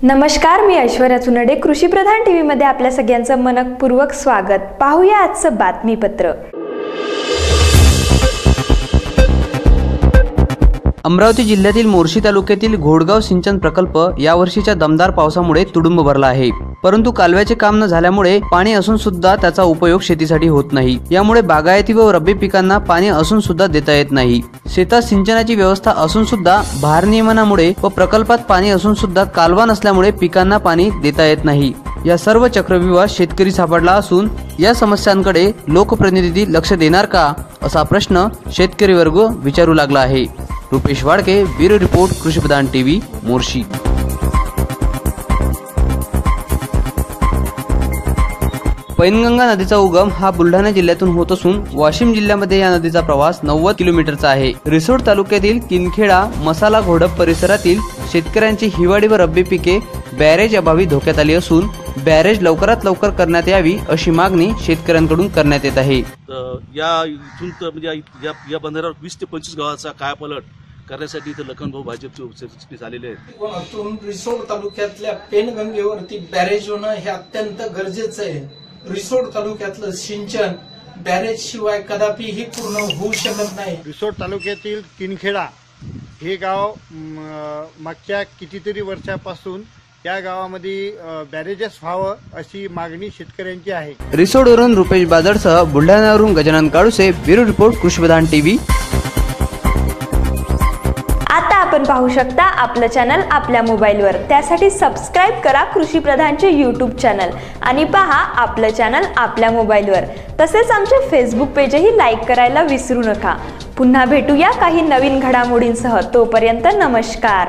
नमस्कार, मी ऐश्वर्या चुनडे. कृषी प्रधान टीव्ही मध्ये आपल्या सगळ्यांचं मनपूर्वक स्वागत. पाहूया आजचं बातमीपत्र. अमरावती जिल्ह्यातील मोर्शी तालुक्यातील घोडगाव सिंचन प्रकल्प यावर्षीच्या दमदार पावसामुळे तुडुंब भरला आहे. परंतु कालव्याचे काम न झाल्यामुळे पाणी असून सुद्धा त्याचा उपयोग शेतीसाठी होत नाही. यामुळे बागायती व रब्बी पिकांना पाणी असून सुद्धा देता येत नाही. शेतात सिंचनाची व्यवस्था असून सुद्धा भारनियमनामुळे व प्रकल्पात पाणी असून सुद्धा कालवा नसल्यामुळे पिकांना पाणी देता येत नाही. या सर्व चक्रव्यूहात शेतकरी सापडला असून या समस्यांकडे लोकप्रतिनिधी लक्ष देणार का, असा प्रश्न शेतकरी वर्ग विचारू लागला आहे. रुपेश वाडके, ब्युरो रिपोर्ट, कृषी प्रधान टीव्ही, मोर्शी. पैनगंगा नदीचा उगम हा बुलढाणा जिल्ह्यातून होत असून वाशिम जिल्ह्यामध्ये या नदीचा प्रवास 90 किलोमीटरचा आहे. रिसोड तालुक्यातील किनखेडा, मसाला घोडप परिसरातील शेतकऱ्यांची हिवाळी व रब्बी पिके बॅरेज अभावी धोक्यात आली असून बॅरेज लवकरात लवकर करण्यात यावी अशी मागणी शेतकऱ्यांकडून करण्यात येत आहे. या इथून म्हणजे या बंधाऱ्यावर 20 ते 25 गावाचा कायापालट करण्यासाठी इथे लखनभाऊ भाजपचे उपस्थित झालेले आहेत. रिसोड तालुक्यातल्या पेनगंगेवरती बॅरेज होणं हे अत्यंत गरजेचं आहे. रिसोड तालुक्यातलं सिंचन बॅरेज शिवाय कदापिही पूर्ण होऊ शकत नाही. रिसोड तालुक्यातील किनखेडा हे गाव मागच्या कितीतरी वर्षापासून या गावामध्ये बॅरेजेस व्हावं अशी मागणी शेतकऱ्यांची आहे. रिसोडवरून रुपेश बादडसह बुलढाण्यावरून गजानन काळुसे, ब्युरो रिपोर्ट, कृषी प्रधान टीव्ही. आता आपण पाहू शकता आपलं चॅनल आपल्या मोबाईलवर. त्यासाठी सबस्क्राईब करा कृषी प्रधानचे यूट्यूब चॅनल आणि पहा आपलं चॅनल आपल्या मोबाईलवर. तसेच आमचे फेसबुक पेजही लाईक करायला विसरू नका. पुन्हा भेटूया काही नवीन घडामोडींसह. तोपर्यंत नमस्कार.